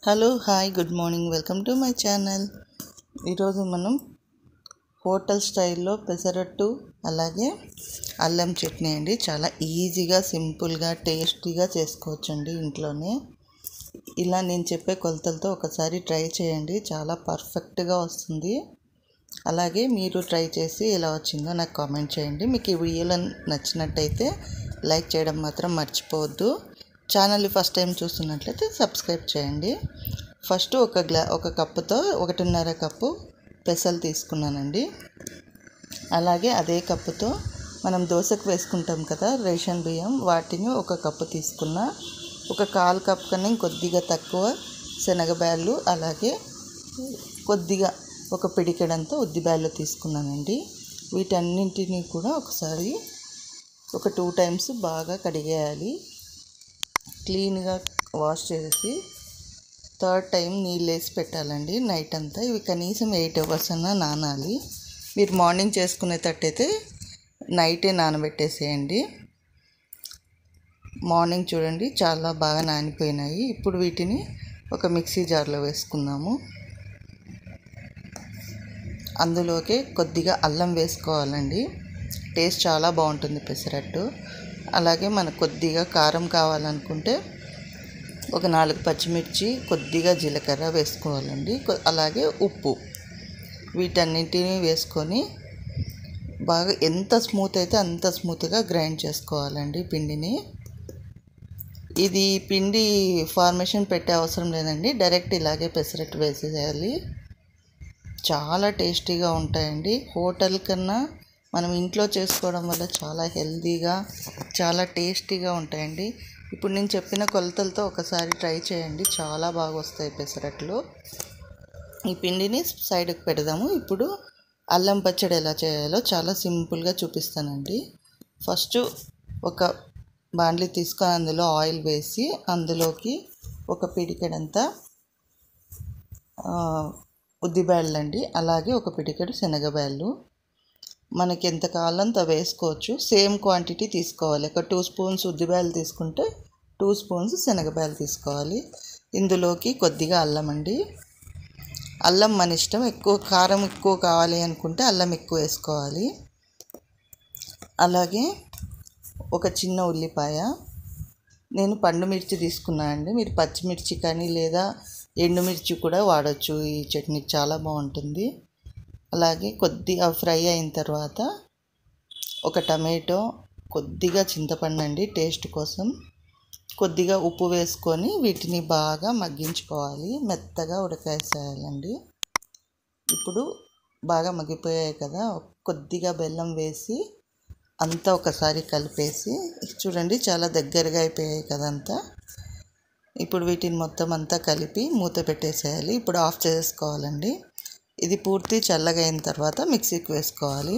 Hello hi good morning, welcome to my channel. ఈరోజు మనం hotel స్టైల్లో పెసరట్టు అలాగే అల్లం చట్నీ అండి. చాలా ఈజీగా సింపుల్గా టేస్టీగా చేసుకోవచ్చండి ఇంట్లోనే. ఇలా నేను చెప్పే కొలతలతో ఒకసారి ట్రై చేయండి, చాలా పర్ఫెక్ట్గా వస్తుంది. అలాగే మీరు ట్రై చేసి ఎలా వచ్చిందో నాకు కామెంట్ చేయండి. మీకు ఈ వీడియోలో నచ్చినట్టయితే లైక్ చేయడం మాత్రం మర్చిపోవద్దు. ఛానల్ని ఫస్ట్ టైం చూస్తున్నట్లయితే సబ్స్క్రైబ్ చేయండి. ఫస్ట్ ఒక కప్పుతో 1.5 కప్పు పెసలు తీసుకున్నానండి. అలాగే అదే కప్పుతో మనం దోశకు వేసుకుంటాం కదా రేషన్ బియ్యం, వాటిని 1 కప్పు తీసుకున్న. ఒక 1/4 కప్పు కన్నా కొద్దిగా తక్కువ శనగబ్యాళ్ళు, అలాగే కొద్దిగా ఒక పిడికెడంతా ఉద్దిబ్యాళ్ళు తీసుకున్నానండి. వీటన్నింటినీ కూడా ఒకసారి ఒక 2 టైమ్స్ బాగా కడిగేయాలి. క్లీన్గా వాష్ చేసి 3rd టైం నీళ్ళు వేసి పెట్టాలండి నైట్ అంతా. ఇవి కనీసం 8 hours అన్నా నానాలి. మీరు మార్నింగ్ చేసుకునేటట్టయితే నైటే నానబెట్టేసేయండి. మార్నింగ్ చూడండి చాలా బాగా నానిపోయినాయి. ఇప్పుడు వీటిని ఒక మిక్సీ జార్లో వేసుకుందాము. అందులోకి కొద్దిగా అల్లం వేసుకోవాలండి. టేస్ట్ చాలా బాగుంటుంది పెసరట్టు. అలాగే మనకు కొద్దిగా కారం కావాలనుకుంటే ఒక 4 పచ్చిమిర్చి, కొద్దిగా జీలకర్ర వేసుకోవాలండి. అలాగే ఉప్పు, వీటన్నింటినీ వేసుకొని బాగా ఎంత స్మూత్ అయితే అంత స్మూత్గా గ్రైండ్ చేసుకోవాలండి పిండిని. ఇది పిండి ఫార్మేషన్ పెట్టే అవసరం లేదండి, డైరెక్ట్ ఇలాగే పెసరట్టు వేసేయాలి. చాలా టేస్టీగా ఉంటాయండి. హోటల్ కన్నా మనం ఇంట్లో చేసుకోవడం వల్ల చాలా హెల్తీగా చాలా టేస్టీగా ఉంటాయండి. ఇప్పుడు నేను చెప్పిన కొలతలతో ఒకసారి ట్రై చేయండి, చాలా బాగా వస్తాయి పెసరట్లు. ఈ పిండిని సైడ్కి పెడదాము. ఇప్పుడు అల్లం పచ్చడి ఎలా చేయాలో చాలా సింపుల్గా చూపిస్తానండి. ఫస్ట్ ఒక బాండ్లీ తీసుకొని అందులో ఆయిల్ వేసి అందులోకి ఒక పిడికెడంతా ఉద్దిబ్యాళ్ళు అండి, అలాగే ఒక పిడికెడు శనగబ్యాళ్ళు. మనకి ఎంత కావాలంత వేసుకోవచ్చు. సేమ్ క్వాంటిటీ తీసుకోవాలి. ఒక 2 స్పూన్స్ ఉద్దిబ్యాళ్ళు తీసుకుంటే 2 స్పూన్స్ శనగబ్యాళ్ళు తీసుకోవాలి. ఇందులోకి కొద్దిగా అల్లం అండి. అల్లం మన ఇష్టం, కారం ఎక్కువ కావాలి అనుకుంటే అల్లం ఎక్కువ వేసుకోవాలి. అలాగే ఒక చిన్న ఉల్లిపాయ, నేను పండు మిర్చి తీసుకున్నాను అండి. మీరు పచ్చిమిర్చి కానీ లేదా ఎండుమిర్చి కూడా వాడచ్చు. ఈ చట్నీ చాలా బాగుంటుంది. అలాగే కొద్దిగా ఫ్రై అయిన తర్వాత ఒక టమాటో, కొద్దిగా చింతపండు అండి టేస్ట్ కోసం, కొద్దిగా ఉప్పు వేసుకొని వీటిని బాగా మగ్గించుకోవాలి. మెత్తగా ఉడకేసేయాలండి. ఇప్పుడు బాగా మగ్గిపోయాయి కదా, కొద్దిగా బెల్లం వేసి అంతా ఒకసారి కలిపేసి చూడండి చాలా దగ్గరగా అయిపోయాయి కదంతా. ఇప్పుడు వీటిని మొత్తం అంతా కలిపి మూత పెట్టేసేయాలి. ఇప్పుడు ఆఫ్ చేసుకోవాలండి. ఇది పూర్తి చల్లగా అయిన తర్వాత మిక్సీకి వేసుకోవాలి.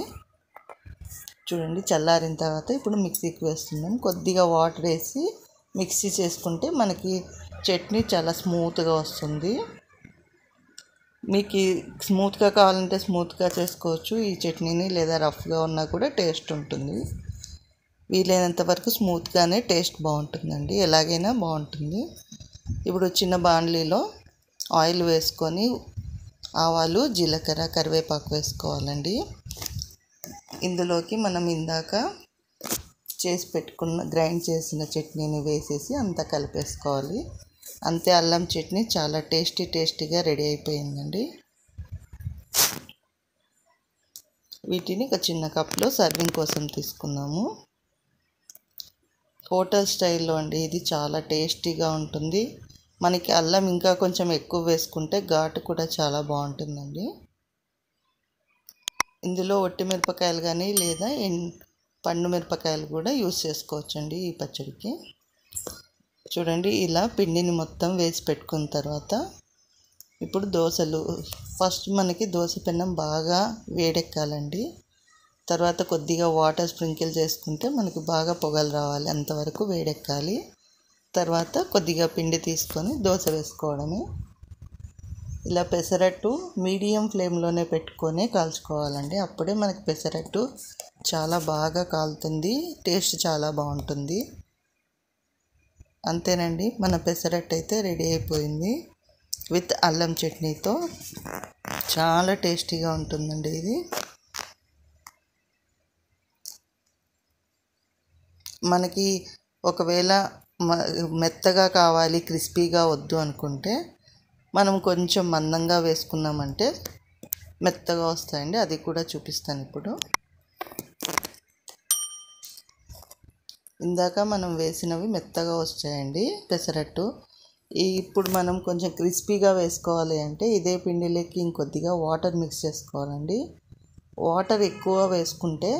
చూడండి చల్లారిన తర్వాత ఇప్పుడు మిక్సీకి వేస్తున్నాం. కొద్దిగా వాటర్ వేసి మిక్సీ చేసుకుంటే మనకి చట్నీ చాలా స్మూత్గా వస్తుంది. మీకు స్మూత్గా కావాలంటే స్మూత్గా చేసుకోవచ్చు ఈ చట్నీని, లేదా రఫ్గా ఉన్నా కూడా టేస్ట్ ఉంటుంది. వీలైనంత వరకు స్మూత్గానే టేస్ట్ బాగుంటుందండి, ఎలాగైనా బాగుంటుంది. ఇప్పుడు చిన్న బాండ్లీలో ఆయిల్ వేసుకొని ఆవాలు, జీలకర్ర, కరివేపాకు వేసుకోవాలండి. ఇందులోకి మనం ఇందాక చేసి పెట్టుకున్న గ్రైండ్ చేసిన చట్నీని వేసేసి అంతా కలిపేసుకోవాలి. అంతే, అల్లం చట్నీ చాలా టేస్టీగా రెడీ అయిపోయిందండి. వీటిని ఒక చిన్న కప్లో సర్వింగ్ కోసం తీసుకున్నాము. హోటల్ స్టైల్లో అండి ఇది చాలా టేస్టీగా ఉంటుంది. మనకి అల్లం ఇంకా కొంచెం ఎక్కువ వేసుకుంటే ఘాటు కూడా చాలా బాగుంటుందండి. ఇందులో ఒట్టి మిరపకాయలు కానీ లేదా పండు మిరపకాయలు కూడా యూస్ చేసుకోవచ్చండి ఈ పచ్చడికి. చూడండి ఇలా పిండిని మొత్తం వేసి పెట్టుకున్న తర్వాత ఇప్పుడు దోశలు, ఫస్ట్ మనకి దోశ పెనం బాగా వేడెక్కాలండి. తర్వాత కొద్దిగా వాటర్ స్ప్రింకిల్ చేసుకుంటే మనకి బాగా పొగలు రావాలి, అంతవరకు వేడెక్కాలి. తర్వాత కొద్దిగా పిండి తీసుకొని దోశ వేసుకోవడమే. ఇలా పెసరట్టు మీడియం ఫ్లేమ్లోనే పెట్టుకొని కాల్చుకోవాలండి, అప్పుడే మనకి పెసరట్టు చాలా బాగా కాలుతుంది, టేస్ట్ చాలా బాగుంటుంది. అంతేనండి, మన పెసరట్టు అయితే రెడీ అయిపోయింది. విత్ అల్లం చట్నీతో చాలా టేస్టీగా ఉంటుందండి ఇది. మనకి ఒకవేళ మెత్తగా కావాలి, క్రిస్పీగా వద్దు అనుకుంటే మనం కొంచెం మందంగా వేసుకున్నామంటే మెత్తగా వస్తాయండి. అది కూడా చూపిస్తాను ఇప్పుడు. ఇందాక మనం వేసినవి మెత్తగా వచ్చాయండి పెసరట్టు. ఇప్పుడు మనం కొంచెం క్రిస్పీగా వేసుకోవాలి అంటే ఇదే పిండిలోకి ఇంకొద్దిగా వాటర్ మిక్స్ చేసుకోవాలండి. వాటర్ ఎక్కువ వేసుకుంటే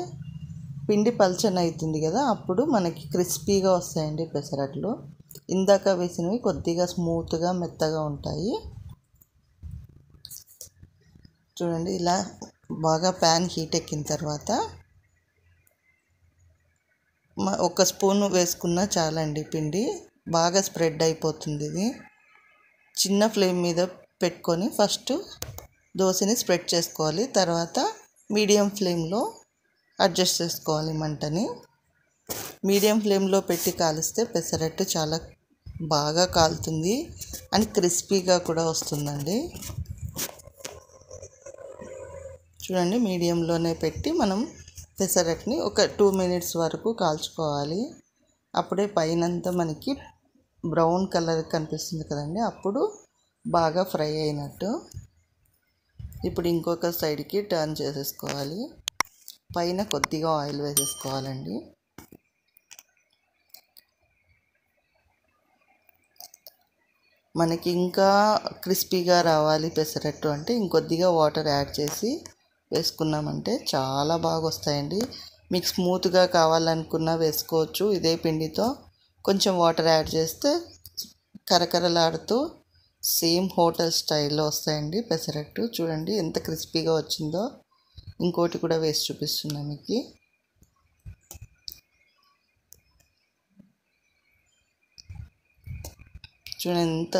పిండి పల్చన అవుతుంది కదా, అప్పుడు మనకి క్రిస్పీగా వస్తాయండి పెసరట్లు. ఇందాక వేసినవి కొద్దిగా స్మూత్గా మెత్తగా ఉంటాయి. చూడండి, ఇలా బాగా ప్యాన్ హీట్ ఎక్కిన తర్వాత ఒక స్పూన్ వేసుకున్నా చాలండి. పిండి బాగా స్ప్రెడ్ అయిపోతుంది. ఇది చిన్న ఫ్లేమ్ మీద పెట్టుకొని ఫస్ట్ దోశని స్ప్రెడ్ చేసుకోవాలి. తర్వాత మీడియం ఫ్లేమ్లో అడ్జస్ట్ చేసుకోవాలి మంటని. మీడియం ఫ్లేమ్లో పెట్టి కాలిస్తే పెసరట్టు చాలా బాగా కాలుతుంది అండ్ క్రిస్పీగా కూడా వస్తుందండి. చూడండి, మీడియంలోనే పెట్టి మనం పెసరట్టుని ఒక 2 మినిట్స్ వరకు కాల్చుకోవాలి. అప్పుడే పైనంతా మనకి బ్రౌన్ కలర్ కనిపిస్తుంది కదండి, అప్పుడు బాగా ఫ్రై అయినట్టు. ఇప్పుడు ఇంకొక సైడ్కి టర్న్ చేసేసుకోవాలి. పైన కొద్దిగా ఆయిల్ వేసేసుకోవాలండి. మనకి ఇంకా క్రిస్పీగా రావాలి పెసరట్టు అంటే ఇంకొద్దిగా వాటర్ యాడ్ చేసి వేసుకున్నామంటే చాలా బాగా వస్తాయండి. మీకు స్మూత్గా కావాలనుకున్నా వేసుకోవచ్చు. ఇదే పిండితో కొంచెం వాటర్ యాడ్ చేస్తే కరకరలాడుతూ సేమ్ హోటల్ స్టైల్లో వస్తాయండి పెసరట్టు. చూడండి ఎంత క్రిస్పీగా వచ్చిందో. ఇంకోటి కూడా వేసి చూపిస్తున్నాను మీకు. చూడండి, ఎంత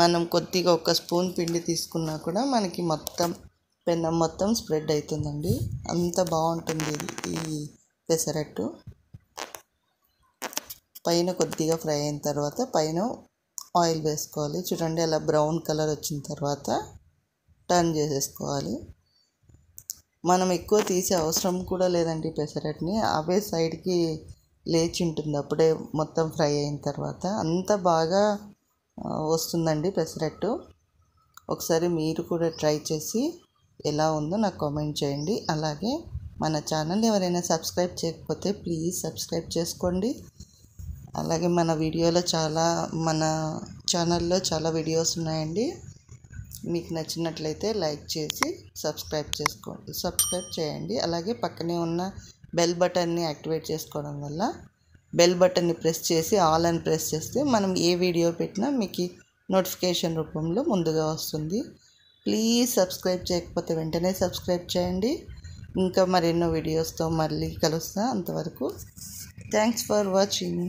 మనం కొద్దిగా ఒక స్పూన్ పిండి తీసుకున్నా కూడా మనకి మొత్తం పెన్నం మొత్తం స్ప్రెడ్ అవుతుందండి. అంత బాగుంటుంది ఈ పెసరట్టు. పైన కొద్దిగా ఫ్రై అయిన తర్వాత పైన ఆయిల్ వేసుకోవాలి. చూడండి, అలా బ్రౌన్ కలర్ వచ్చిన తర్వాత టర్న్ చేసేసుకోవాలి. మనం ఎక్కువ తీసే అవసరం కూడా లేదండి పెసరట్టుని. అవే సైడ్కి లేచి ఉంటుంది అప్పుడే మొత్తం ఫ్రై అయిన తర్వాత. అంత బాగా వస్తుందండి పెసరట్టు. ఒకసారి మీరు కూడా ట్రై చేసి ఎలా ఉందో నాకు కామెంట్ చేయండి. అలాగే మన ఛానల్ ఎవరైనా సబ్స్క్రైబ్ చేయకపోతే ప్లీజ్ సబ్స్క్రైబ్ చేసుకోండి. అలాగే మన ఛానల్లో చాలా వీడియోస్ ఉన్నాయండి. మీకు నచ్చినట్లయితే లైక్ చేసి సబ్స్క్రైబ్ చేయండి. అలాగే పక్కనే ఉన్న బెల్ బటన్ని యాక్టివేట్ చేసుకోవడం వల్ల బెల్ బటన్ని ప్రెస్ చేసి ఆల్ అని ప్రెస్ చేస్తే మనం ఏ వీడియో పెట్టినా మీకు నోటిఫికేషన్ రూపంలో ముందుగా వస్తుంది. ప్లీజ్ సబ్స్క్రైబ్ చేయకపోతే వెంటనే సబ్స్క్రైబ్ చేయండి. ఇంకా మరెన్నో వీడియోస్తో మళ్ళీ కలుస్తా. అంతవరకు థ్యాంక్స్ ఫర్ వాచింగ్.